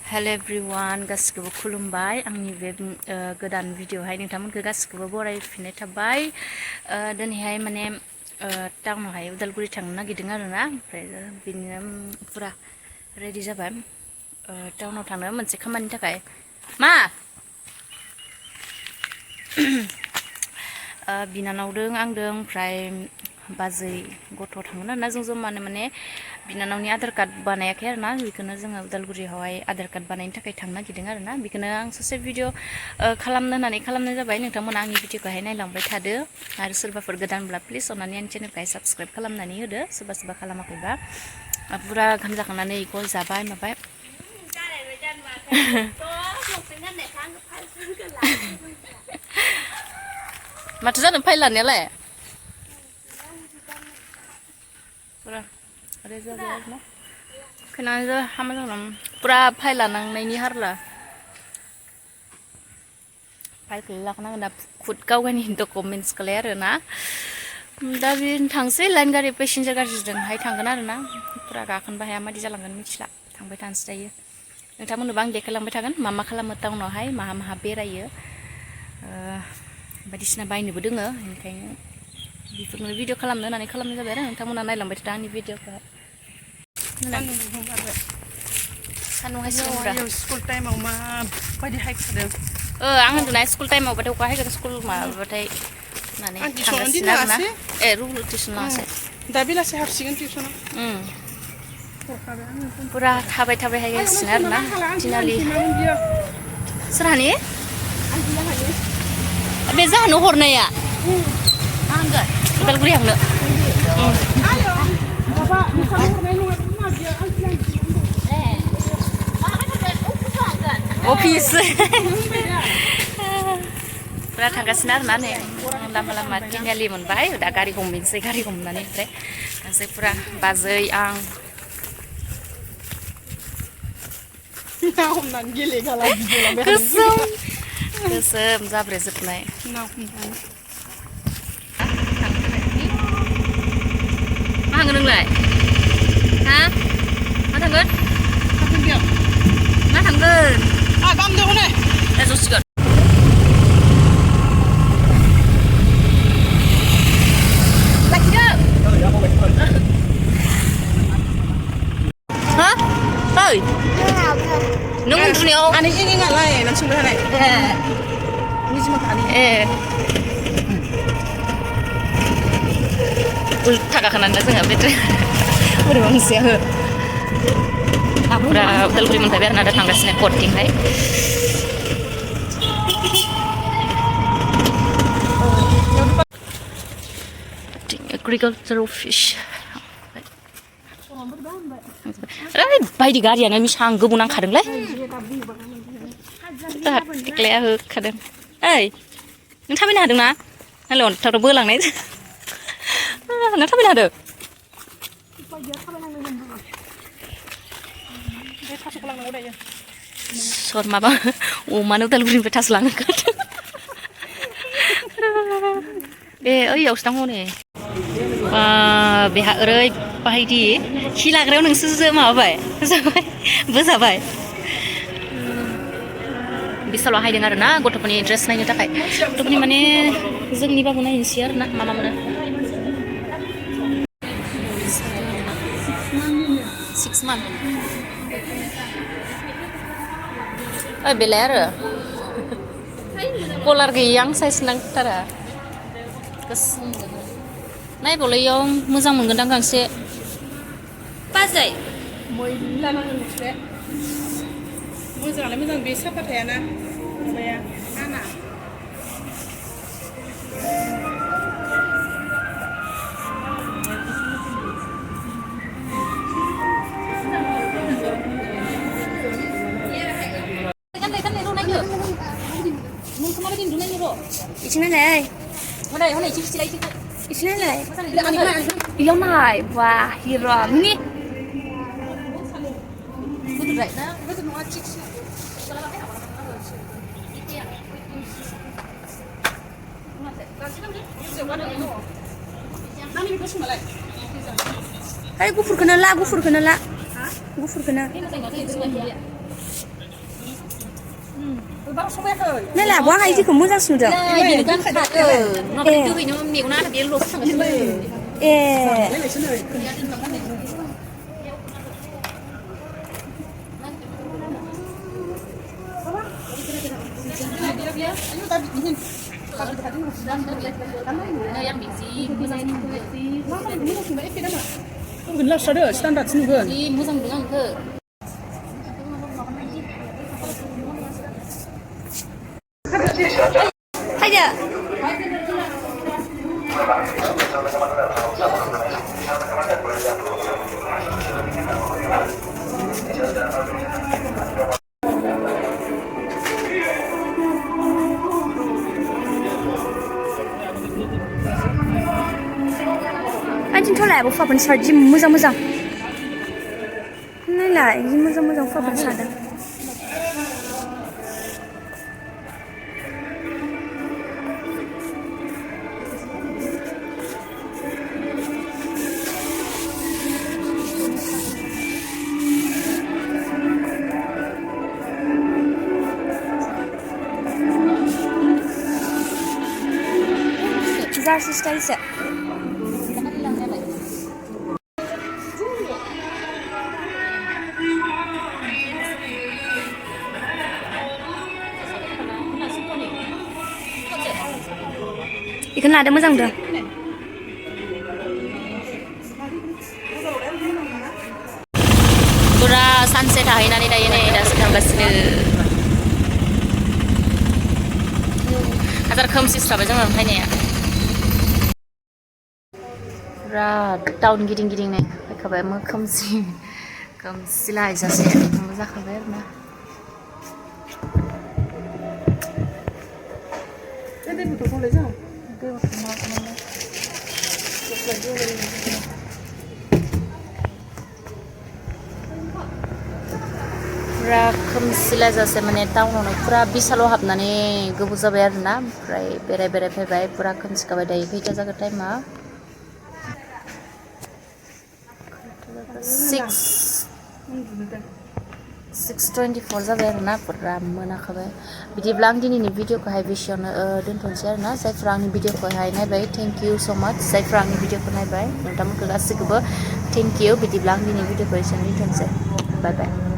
Hello everyone गासिखौबो खुलुमबाय आंनि बे गोदान भिडिअहाय नोंथांमोनखौ गासिखौबो बरायफिननाय थाबाय दिनैहाय माने टाउनावहाय उदालगुरि थांनो नागिरदों आरोना ओमफ्राय बिदिनो फुरा रेडि जाबाय टाउनाव थांनो मोनसे खामानिनि थाखाय मा बिनानावदों आंदों ओमफ्राय बाजै गथ' थांगोन आरोना जों जमानो माने बिनानावनि आधार कार्ड बानायाखै आरोना बेखौनो जोङो उदालगुरियावहाय आधार कार्ड बानायनो थाखाय थांनो नागिरदों आरोना बेखौनो आं ससे भिडिअ खालामनो होननानै खालामनाय जाबाय नोंथांमोना आंनि भिडिअखौहाय नायलांबाय थादो आरो सोरबाफोर गोदानब्ला प्लिज अननानै आंनि चेनेलखौहाय साबस्क्राइब खालामनानै होदो सोरबा खालामाखैबा पुरा ओंखाम जाखांनानै गय जाबाय माबाय माथो जादों फाइल लानायालाय पुरा रेजा जाबाय ना खोनानो हामा जागोन पुरा फाइल लानांनायनि हारला फाइलखौ लाखानांगोन दा खुद गावगायनि डकुमेन्टसखौलाय आरो ना दा बे थांसै लाइन गारि पेसेन्जार गारिजोंहाय थांगोन आरो ना पुरा गाखोनोबो हाया मादि जालांगोन मिथिला थांबाय थानोसै दायो नोंथांमोननोबो आं देखायलांबाय थागोन मा खालामो टाउनावहाय माहा बेरायो बायदिसिना बायनोबो दोङो ओंखायनो बेफोरनो भिडिअ खालामनो होननानै खालामनाय जाबाय आरो नोंथांमोना नायलांबाय थादो आंनि भिडिअखौ सान्दुं हायसिगोन स्कुल टाइमाव माबायदि हायखादों आं होनदोंना स्कुल टाइमावबाथाय अखा हायगोन स्कुल माबाबाथाय होननानै थांगासिनो आरोना रुल टिउसन लाङासै दा बेलासि हाबसिगोन टिउसनाव पुरा थाबाय हायगासिनो आरोना दिनालि सोरहानि बे जाहानो हरनाया मा होनगोन उदालगुरि हांनो अफिस पुरा थांगासिनो आरोना नै लामा तिनिआलि मोनबाय दा गारि हमनोसै गारि हमनानै ओमफ्राय थांसै पुरा बाजै आं गोसोम जाब्रेजोबनाय मा हांगोन नोंलाय हा मा थांगोन मा थांगोन गामदो हनै जसिगोन ha ơi nung untuniau ani ini ngalai nang sumber hanai ini cuma ani ulta kakananda जोंहा बे बोरैबा मोनसेया हो पुरा उदालगुरि मोनफैबाय आरोना दा थांगासिनो कर्टथिंहाय एग्रिकालचार अफिस बायदि गारियानो मिसां गोबाव नांखादोंलै देख्लाया होखादों ओइ नों थाबायनो हादोंना हेल' नोंथाङा बोलांनाय नों थाबायनो हादों सर माबा अमानो उदालगुरिनिफ्राय थास लाङो ओइयावसो दङ नै बेहा ओरैबायदि खि लाग्रायाव नोंसोरसो माबाबाय बोजाबाय बिसालाव हायदों आरो ना गथ'फोरनि ड्रेस नायनो थाखाय गथ'फोरनि माने जोंनिबाबो नायनोसै आरो ना मा मोनो 6 months बेलाय आरो कलार गैयां साइज नांथारा नायबावलाय इयाव मोजां मोनगोनदां गांसे बाजै मैला नांगोन नोंसोर मोजाङालाय मोजां बे साफा थायाना माबाया आना 이치나네. 하나 이치시라 이치. 이치나네. 이영나이 와 히라니. Betul right na. Betul mau cik. Hai gufur kena la. Gufur kena. बारा समायाखै नायला बहा इदिखौ मोजांसिन नुदों बेनो गानखागोन नङाबा दुगैनो मेगना आरो बेयो ल'सो थांगासिनो ए नुगोन लास्रादो स्टान्डार्डसो नुगोन मोजां नुदों आंखो फैदो आइदिनथ' लायाबो फाबोन सार जि मोजां मोजां नायला जि मोजां मोजां फाबोन सारदों जारसि स्टाइलसो बेखौनो लादो मोजां नुदों फुरा सानसे थाहैनानै दायो नै दासो थांगासिनो हाजार खोमसिस्राबाय जोङो फैनाया फुरा टाउन गिदिं गिदिंनो फैखाबाय खोमसि खोमसि लायजासे थांनो जाखाबाय आरो ना फुरा खोमसि लायजासे माने टाउनावनो फुरा बिसालाव हाबनानै गोबाव जाबाय आरो ना ओमफ्राय बेराय फैबाय फुरा खोमसिखाबाय दायो खैथा जागोन टाइमा 6:24 जाबाय आरो ना फुरा मोनाखाबाय बिदिब्ला आं दिनैनि भिडिअखौहाय बेसेयावनो दोनथ'नोसै आरो ना जायफ्रा आंनि भिडिअखौहाय नायबाय थेंक इउ स' माच जायफ्रा आंनि भिडिअखौ नायबाय नोंथांमोनखौ गासैखौबो थेंक इउ बिदिब्ला आं दिनैनि भिडिअखौ एसेयावनो दोनथ'नोसै बाय बाय